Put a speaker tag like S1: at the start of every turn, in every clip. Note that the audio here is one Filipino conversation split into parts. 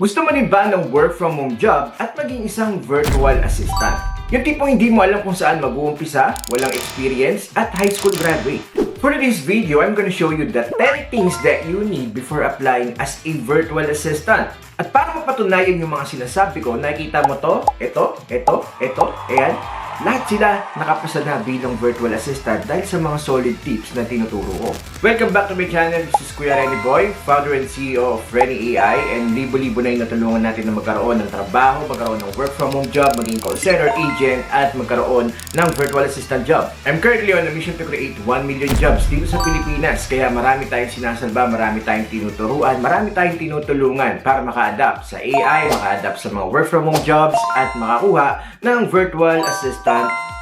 S1: Gusto mo rin ba ng work from home job at maging isang virtual assistant? Yung tipong hindi mo alam kung saan mag-uumpisa, walang experience, at high school graduate. For this video, I'm gonna show you the 10 things that you need before applying as a virtual assistant. At para mapatunayan yung mga sinasabi ko, nakikita mo to, ito, ayan. Lahat sila nakapasa na bilang virtual assistant dahil sa mga solid tips na tinuturo ko. Welcome back to my channel. This is Kuya Renny Boy, founder and CEO of Renny AI, and libo-libo na yung natulungan natin na magkaroon ng trabaho, magkaroon ng work from home job, maging call center agent, at magkaroon ng virtual assistant job. I'm currently on a mission to create 1 million jobs dito sa Pilipinas, kaya marami tayong sinasalba, marami tayong tinuturuan, marami tayong tinutulungan para maka-adapt sa AI, maka-adapt sa mga work from home jobs, at makakuha ng virtual assistant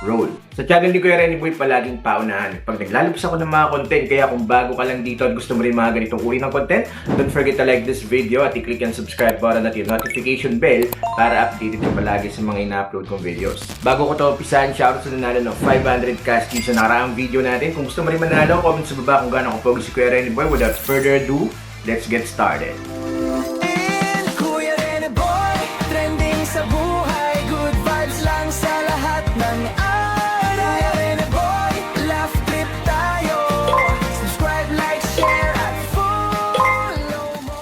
S1: role. Sa channel ni Kuya Renny Boy, palaging paunahan pag naglalabas ako ng mga content, kaya kung bago ka lang dito at gusto mo rin mga ganitong uri ng content, don't forget to like this video at i-click ang subscribe button at yung notification bell para updated ka palagi sa mga ina-upload kong videos. Bago ko ito umpisahan, shoutout sa nanalo ng 500 cash keys sa nakaraang video natin. Kung gusto mo rin manalo, comment sa baba kung gaano ko pogi si Kuya Renny Boy. Without further ado, let's get started.
S2: Kuya Renny Boy, trending sa buhay, good vibes lang sa lahat ng araw. Kuya Renny Boy, laugh trip tayo. Subscribe, like, share, at follow mo.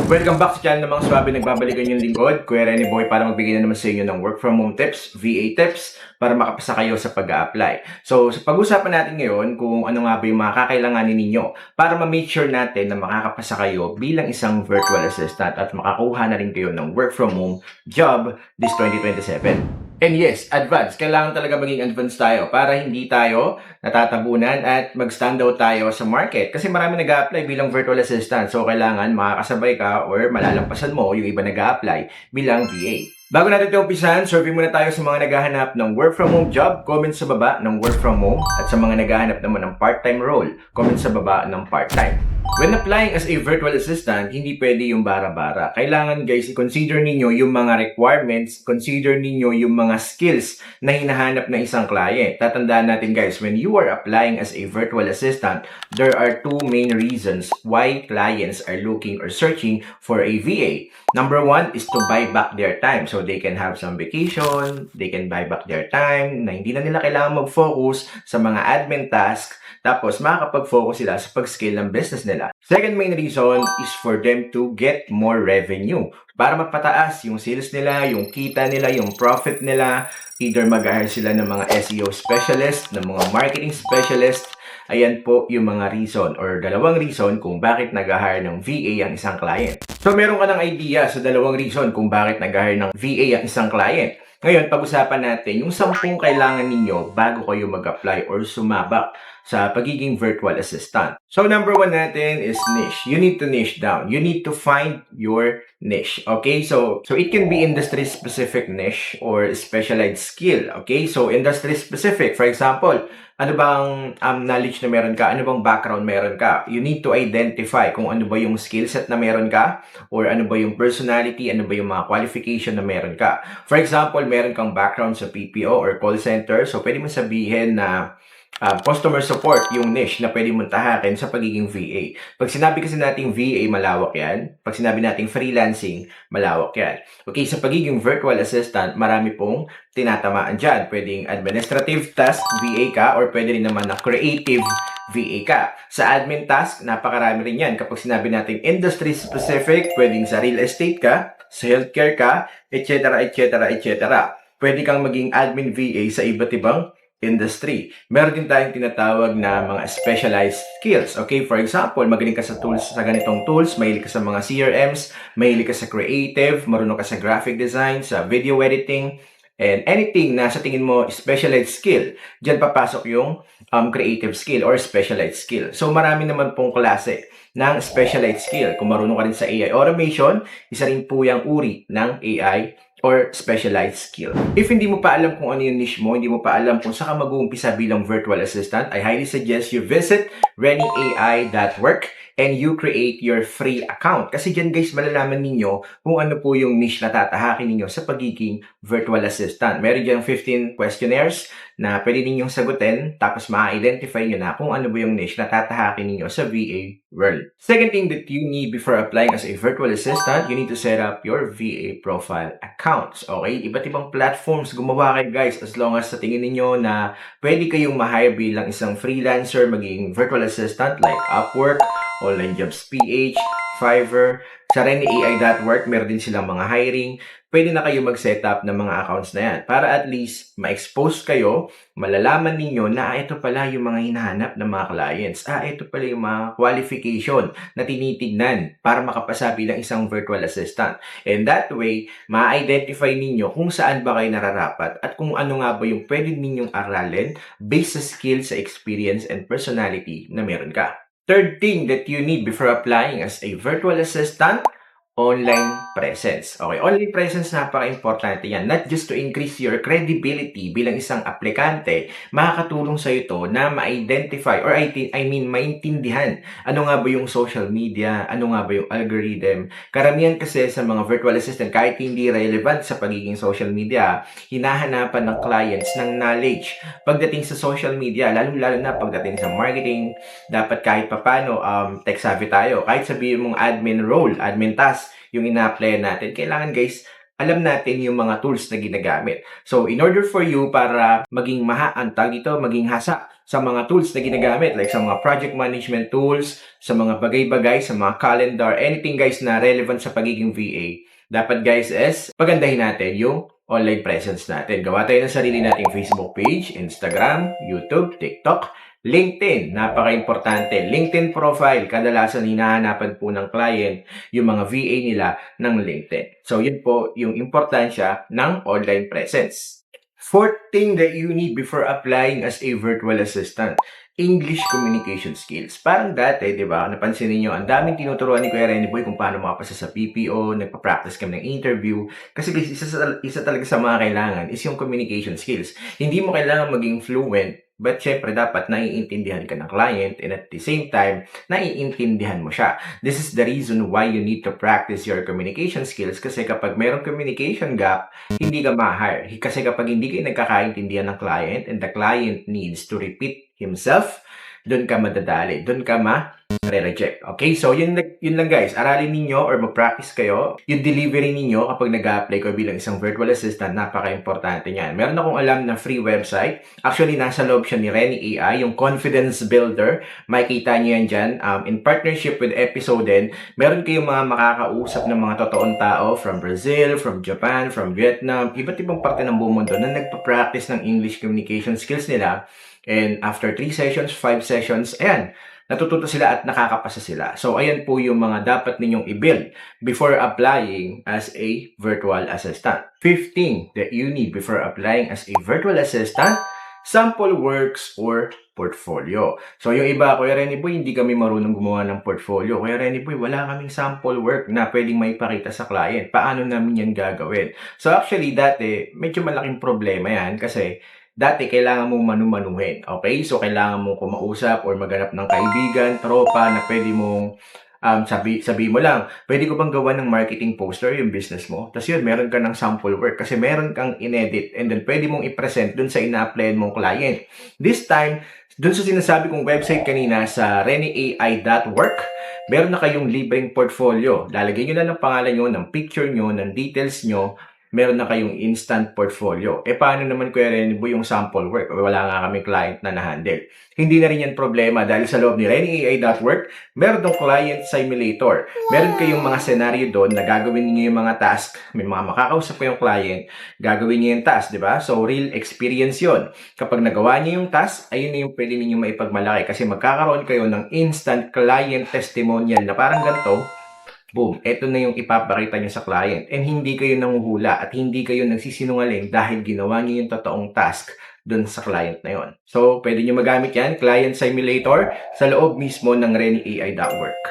S1: Welcome back sa channel ng mga swabe, nagbabalikan yung lingkod, Kuya Renny Boy, para magbigay na naman sa inyo ng work from home tips, VA tips, para makapasa kayo sa pag-a-apply. So, sa pag-usapan natin ngayon kung ano nga ba yung mga kakailanganin ninyo para ma-make sure natin na makakapasa kayo bilang isang virtual assistant at makakuha na rin kayo ng work from home job this 2027. And yes, advance. Kailangan talaga maging advance tayo para hindi tayo natatabunan at mag-stand out tayo sa market. Kasi marami nag-a-apply bilang virtual assistant. So, kailangan makakasabay ka or malalampasan mo yung iba nag-a-apply bilang VA. Bago natin ito umpisahan, survey muna tayo sa mga naghahanap ng work from home job. Comment sa baba ng work from home. At sa mga naghahanap naman ng part-time role, comment sa baba ng part-time. When applying as a virtual assistant, hindi pwede yung bara-bara. Kailangan guys, i-consider ninyo yung mga requirements, consider ninyo yung mga skills na hinahanap ng isang client. Tatandaan natin guys, when you are applying as a virtual assistant, there are two main reasons why clients are looking or searching for a VA. Number one is to buy back their time. So they can have some vacation, they can buy back their time, na hindi na nila kailangan mag-focus sa mga admin tasks. Tapos, makakapag-focus sila sa pag-scale ng business nila. Second main reason is for them to get more revenue. Para mapataas yung sales nila, yung kita nila, yung profit nila. Either mag-hire sila ng mga SEO specialist, ng mga marketing specialist. Ayan po yung mga reason or dalawang reason kung bakit nag-hire ng VA ang isang client. So, meron ka ng idea sa dalawang reason kung bakit nag-hire ng VA ang isang client. Ngayon, pag-usapan natin yung 10 kailangan ninyo bago kayo mag-apply or sumabak sa pagiging virtual assistant. So, number 1 natin is niche. You need to niche down. You need to find your niche. Okay? So it can be industry-specific niche or specialized skill. Okay? So, industry-specific. For example, ano bang knowledge na meron ka? Ano bang background meron ka? You need to identify kung ano ba yung skill set na meron ka or ano ba yung personality, ano ba yung mga qualification na meron ka. For example, meron kang background sa PPO or call center. So, pwede mo sabihin na customer support yung niche na pwede mong tahakin sa pagiging VA. Pag sinabi kasi nating VA, malawak yan. Pag sinabi nating freelancing, malawak yan. Okay, sa pagiging virtual assistant, marami pong tinatamaan dyan. Pwedeng administrative task, VA ka, or pwede rin naman na creative VA ka. Sa admin task, napakarami rin yan. Kapag sinabi nating industry specific, pwedeng sa real estate ka, sa healthcare ka, etc. Pwede kang maging admin VA sa iba't ibang industry. Meron din tayong tinatawag na mga specialized skills. Okay, for example, magaling ka sa tools, sa ganitong tools, mahilig ka sa mga CRMs, mahilig ka sa creative, marunong ka sa graphic design, sa video editing, and anything na sa tingin mo specialized skill, dyan papasok yung creative skill or specialized skill. So, marami naman pong klase ng specialized skill. Kung marunong ka rin sa AI automation, isa rin po yung uri ng AI or specialized skill. If hindi mo pa alam kung ano yung niche mo, hindi mo pa alam kung saan ka mag-uumpisa bilang virtual assistant, I highly suggest you visit rennyai.work and you create your free account. Kasi dyan guys, malalaman ninyo kung ano po yung niche na tatahakin ninyo sa pagiging virtual assistant. Meron dyan 15 questionnaires na pwede ninyong sagutin, tapos ma-identify nyo na kung ano ba yung niche na tatahakin ninyo sa VA world. Second thing that you need before applying as a virtual assistant, you need to set up your VA profile accounts. Okay? Iba't ibang platforms gumawa kayo guys, as long as sa tingin ninyo na pwede kayong ma-hire bilang isang freelancer, maging virtual assistant like Upwork, Online Jobs PH, Fiverr. Sa rennyai.work, meron din silang mga hiring. Pwede na kayo mag-set up ng mga accounts na yan para at least ma-expose kayo, malalaman ninyo na ito pala yung mga hinahanap ng mga clients. Ito pala yung mga qualification na tinitignan para makapasa bilang isang virtual assistant. And that way, ma-identify ninyo kung saan ba kayo nararapat at kung ano nga ba yung pwede ninyong aralin based sa skills, sa experience, and personality na meron ka. Third thing that you need before applying as a virtual assistant, online presence. Okay, online presence napaka-importante yan. Not just to increase your credibility bilang isang aplikante, makakatulong sa ito na ma-identify or maintindihan ano nga ba yung social media, ano nga ba yung algorithm. Karamihan kasi sa mga virtual assistant, kahit hindi relevant sa pagiging social media, hinahanapan ng clients ng knowledge pagdating sa social media, lalo-lalo na pagdating sa marketing. Dapat kahit papano tech savvy tayo. Kahit sabihin mong admin role, admin task, yung ina-apply natin, kailangan guys, alam natin yung mga tools na ginagamit. So, in order for you para maging maging hasa sa mga tools na ginagamit, like sa mga project management tools, sa mga bagay-bagay, sa mga calendar, anything guys na relevant sa pagiging VA, dapat guys is pagandahin natin yung online presence natin. Gawa tayo ng sarili nating Facebook page, Instagram, YouTube, TikTok, LinkedIn, napaka-importante. LinkedIn profile, kadalasan hinahanapan po ng client yung mga VA nila ng LinkedIn. So, yun po yung importansya ng online presence. Fourth thing that you need before applying as a virtual assistant, English communication skills. Parang dati, di ba, napansin niyo ang daming tinuturuan ni Kuya Renny Boy kung paano makapasa sa PPO, nagpa-practice kami ng interview. Kasi isa talaga sa mga kailangan is yung communication skills. Hindi mo kailangan maging fluent, but syempre dapat naiintindihan ka ng client and at the same time, naiintindihan mo siya. This is the reason why you need to practice your communication skills kasi kapag mayroong communication gap, hindi ka ma-hire. Kasi kapag hindi kayo nagkakaintindihan ng client and the client needs to repeat himself, doon ka madadali, doon ka ma-reject. Okay, so yun lang guys, aralin ninyo or mag-practice kayo. Yung delivery ninyo kapag nag-apply ko bilang isang virtual assistant, napaka-importante niyan. Meron akong alam na free website. Actually, nasa loob siya ni Renny AI, yung Confidence Builder. Makikita niyo yan dyan. In partnership with Episoden, meron kayong mga makakausap ng mga totoong tao from Brazil, from Japan, from Vietnam, iba't ibang parte ng buong mundo na nagpa-practice ng English communication skills nila. And after 3 sessions, 5 sessions, ayan, natututo sila at nakakapasa sila. So, ayan po yung mga dapat ninyong i-build before applying as a virtual assistant. 15 that you need before applying as a virtual assistant, sample works or portfolio. So, yung iba, Kuya Renny Boy, hindi kami marunong gumawa ng portfolio. Kuya Renny Boy, wala kaming sample work na pwedeng maipakita sa client. Paano namin yan gagawin? So, actually, dati, medyo malaking problema yan kasi dati, kailangan mong manumanuhin. Okay? So, kailangan mong kumausap or maghanap ng kaibigan, tropa na pwede mong sabi mo lang, pwede ko bang gawa ng marketing poster yung business mo? Tapos yun, meron ka ng sample work kasi meron kang inedit and then pwede mong i-present dun sa ina-applyan mong client. This time, dun sa sinasabi kong website kanina sa rennyai.work, meron na kayong libreng portfolio. Lalagay nyo na ng pangalan nyo, ng picture nyo, ng details nyo, meron na kayong instant portfolio. Paano naman Kuya Renny Boy yung sample work? Wala nga kami client na na-handle. Hindi na rin yan problema dahil sa loob ni rennyai.work, meron dong client simulator. Meron kayong mga scenario doon na gagawin niyo yung mga task. May mga makakausap kayong client, gagawin niyo yung task, di ba? So, real experience yon. Kapag nagawa niyo yung task, ayun na yung pwede niyo maipagmalaki kasi magkakaroon kayo ng instant client testimonial na parang ganito. Boom, eto na yung ipapakita nyo sa client. And hindi kayo nanguhula at hindi kayo nagsisinungaling dahil ginawa nyo yung totoong task dun sa client na yon. So, pwede nyo magamit yan, client simulator, sa loob mismo ng rennyai.work.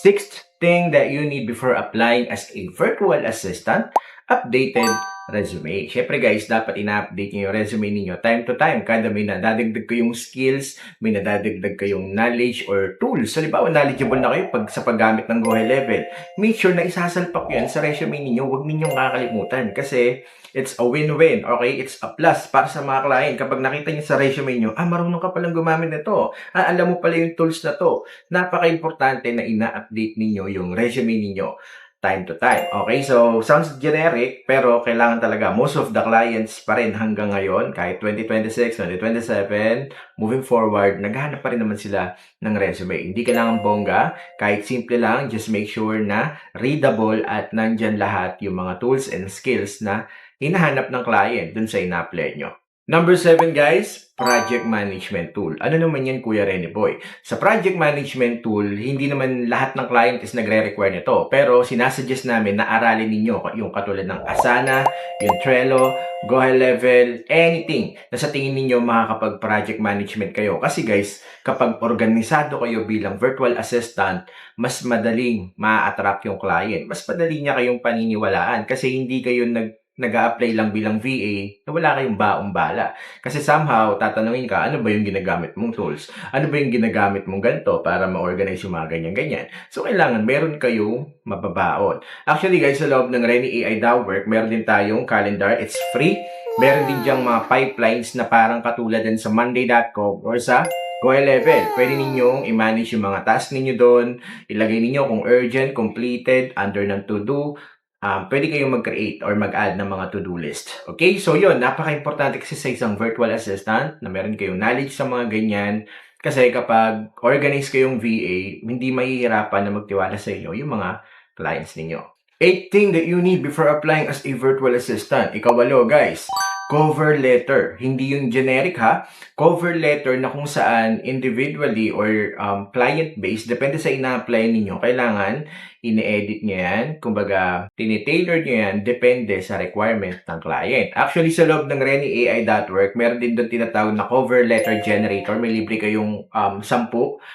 S1: Sixth thing that you need before applying as a virtual assistant, updated resume. Syempre guys, dapat ina-update niyo yung resume niyo time to time. Kada may nadadagdag kayong skills, may nadadagdag kayong knowledge or tools. Halimbawa, knowledgeable na kayo sa paggamit ng Go High Level. Make sure na isasalpak yan sa resume niyo. Huwag ninyong kakalimutan kasi it's a win-win, okay? It's a plus para sa mga client. Kapag nakita niyo sa resume niyo, marunong ka palang gumamit nito. Alam mo pala yung tools na to. Napaka-importante na ina-update niyo yung resume niyo time to time. Okay, so sounds generic, pero kailangan talaga. Most of the clients pa rin hanggang ngayon, kahit 2026, 2027, moving forward, naghahanap pa rin naman sila ng resume. Hindi kailangan bongga, kahit simple lang, just make sure na readable at nandyan lahat yung mga tools and skills na hinahanap ng client dun sa ina-apply nyo. Number 7 guys, project management tool. Ano naman yan, Kuya Rene Boy? Sa project management tool, hindi naman lahat ng client is nagre-require nito. Pero sinasuggest namin na aralin ninyo yung katulad ng Asana, yung Trello, Go High Level, anything na sa tingin ninyo makakapag-project management kayo. Kasi guys, kapag organisado kayo bilang virtual assistant, mas madaling ma-attract yung client. Mas madali niya kayong paniniwalaan kasi hindi kayo nag-a-apply lang bilang VA na wala kayong baong-bala. Kasi somehow, tatanungin ka, ano ba yung ginagamit mong tools? Ano ba yung ginagamit mong ganito para ma-organize yung mga ganyan-ganyan? So, kailangan meron kayong mababaon. Actually, guys, sa loob ng Rene AI DAO Work, meron din tayong calendar. It's free. Meron din diyang mga pipelines na parang katulad din sa monday.com or sa Go High Level. Pwede ninyong i-manage yung mga tasks ninyo doon. Ilagay ninyo kung urgent, completed, under ng to-do. Pwede kayong mag-create or mag-add ng mga to-do list. Okay? So, yun. Napaka-importante kasi sa isang virtual assistant na meron kayong knowledge sa mga ganyan. Kasi kapag organize kayong VA, hindi mahihirapan na magtiwala sa inyo yung mga clients ninyo. 8 thing that you need before applying as a virtual assistant. Ikawalo, guys. Cover letter. Hindi yung generic ha. Cover letter na kung saan individually or client-based, depende sa ina-apply ninyo, kailangan ini-edit nyo yan. Kumbaga, tinitailor nyo yan, depende sa requirement ng client. Actually, sa loob ng ReneAI.work, meron din doon tinatawag na cover letter generator. May libre kayong 10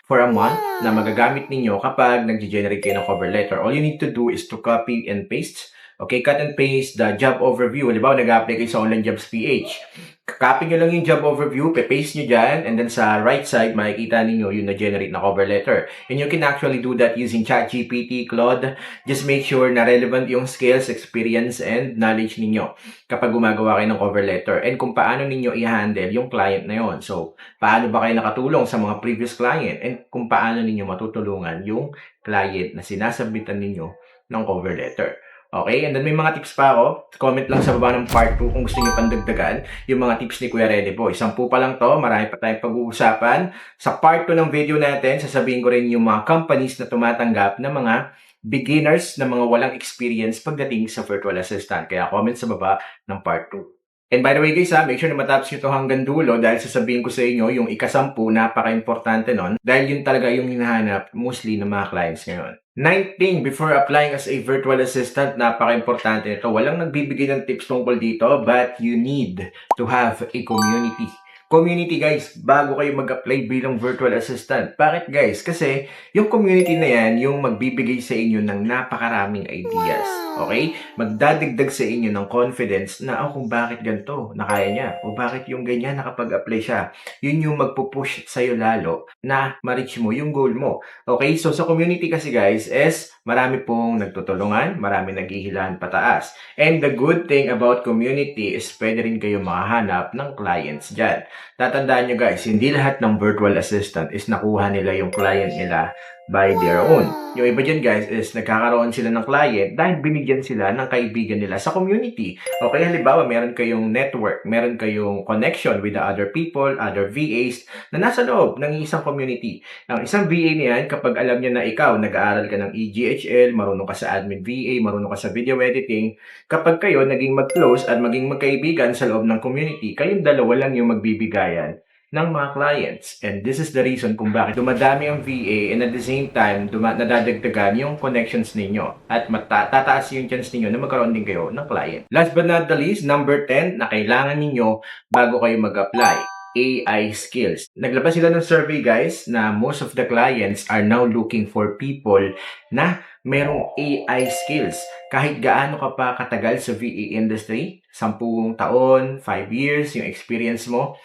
S1: for a month na magagamit ninyo kapag nag-generate kayo ng cover letter. All you need to do is to copy and paste. Okay, cut and paste the job overview. Halimbawa, nag-apply kayo sa Online Jobs PH. Copy nyo lang yung job overview, paste nyo dyan, and then sa right side, makikita ninyo yung na-generate na cover letter. And you can actually do that using ChatGPT, Claude. Just make sure na relevant yung skills, experience, and knowledge ninyo kapag gumagawa kayo ng cover letter. And kung paano ninyo i-handle yung client na yon. So, paano ba kayo nakatulong sa mga previous client? And kung paano ninyo matutulungan yung client na sinasubmitan ninyo ng cover letter. Okay, and then may mga tips pa ako. Comment lang sa baba ng part 2 kung gusto niyo pandagdagan yung mga tips ni Kuya Rene Boy. 10 pa lang to, marami pa tayong pag-uusapan. Sa part 2 ng video natin, sasabihin ko rin yung mga companies na tumatanggap ng mga beginners na mga walang experience pagdating sa virtual assistant. Kaya comment sa baba ng part 2. And by the way guys make sure na matapos nyo ito hanggang dulo dahil sasabihin ko sa inyo yung ika-10, napaka-importante nun. Dahil yun talaga yung hinahanap mostly ng mga clients ngayon. 9th thing before applying as a virtual assistant, napaka-importante nito. Walang nagbibigay ng tips tungkol dito, but you need to have a community. Community guys, bago kayo mag-apply bilang virtual assistant. Bakit guys? Kasi yung community na yan, yung magbibigay sa inyo ng napakaraming ideas. Okay? Magdadagdag sa inyo ng confidence na kung bakit ganito, na kaya niya. O bakit yung ganyan nakapag-apply siya. Yun yung magpupush sa'yo lalo na ma-reach mo yung goal mo. Okay? So sa community kasi guys is marami pong nagtutulungan, marami naghihilahan pataas. And the good thing about community is pwede rin kayo makahanap ng clients dyan. Tatandaan nyo guys, hindi lahat ng virtual assistant is nakuha nila yung client nila by their own. Yung iba dyan guys is nagkakaroon sila ng client dahil binigyan sila ng kaibigan nila sa community. Okay, halimbawa meron kayong network, meron kayong connection with the other people, other VAs na nasa loob ng isang community. Ang isang VA niyan, kapag alam niya na ikaw, nag-aaral ka ng EGHL, marunong ka sa admin VA, marunong ka sa video editing, kapag kayo naging mag-close at maging magkaibigan sa loob ng community, kayong dalawa lang yung magbibigayan ng mga clients. And this is the reason kung bakit dumadami ang VA and at the same time, nadadagdagan yung connections ninyo at tataas yung chance ninyo na magkaroon din kayo ng client. Last but not the least, number 10 na kailangan ninyo bago kayo mag-apply AI skills. Naglabas sila ng survey guys na most of the clients are now looking for people na merong AI skills. Kahit gaano ka pa katagal sa VA industry, 10 taon, 5 years, yung experience mo,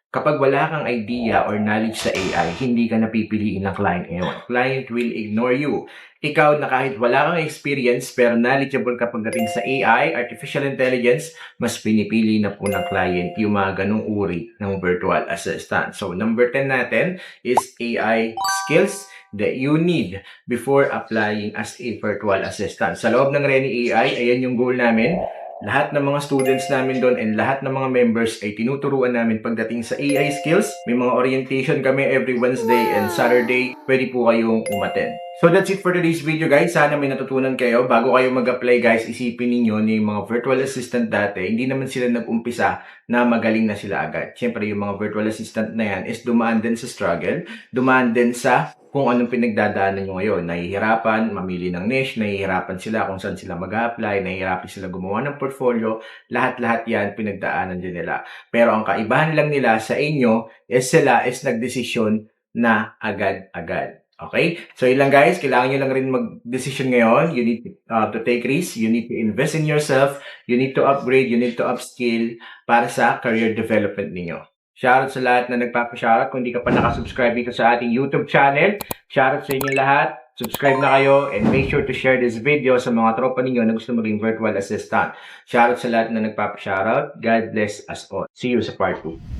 S1: kapag wala kang idea or knowledge sa AI, hindi ka napipiliin ng client ngayon. Client will ignore you. Ikaw na kahit wala kang experience pero knowledgeable ka pagdating sa AI, artificial intelligence, mas pinipili na po ng client yung mga ganong uri ng virtual assistant. So, number 10 natin is AI skills that you need before applying as a virtual assistant. Sa loob ng Reni AI, ayan yung goal namin. Lahat ng mga students namin doon and lahat ng mga members ay tinuturuan namin pagdating sa AI skills. May mga orientation kami every Wednesday and Saturday. Pwede po kayong umattend. So that's it for today's video guys. Sana may natutunan kayo. Bago kayo mag-apply guys, isipin ninyo na yung mga virtual assistant dati, hindi naman sila nag-umpisa na magaling na sila agad. Siyempre yung mga virtual assistant na yan is dumaan din sa struggle, dumaan din sa kung anong pinagdadaanan nyo ngayon. Nahihirapan, mamili ng niche, nahihirapan sila kung saan sila mag-apply, nahihirapan sila gumawa ng portfolio, lahat-lahat yan pinagdaanan din nila. Pero ang kaibahan lang nila sa inyo is sila is nagdesisyon na agad-agad. Okay? So yun lang guys, kailangan nyo lang rin mag-decision ngayon. You need to take risks, you need to invest in yourself, you need to upgrade, you need to upskill para sa career development ninyo. Shoutout sa lahat na nagpapashoutout. Kung di ka pa nakasubscribe dito sa ating YouTube channel, shoutout sa inyo lahat. Subscribe na kayo and make sure to share this video sa mga tropa ninyo na gusto maging virtual assistant. Shoutout sa lahat na nagpapashoutout. God bless us all. See you sa part 2.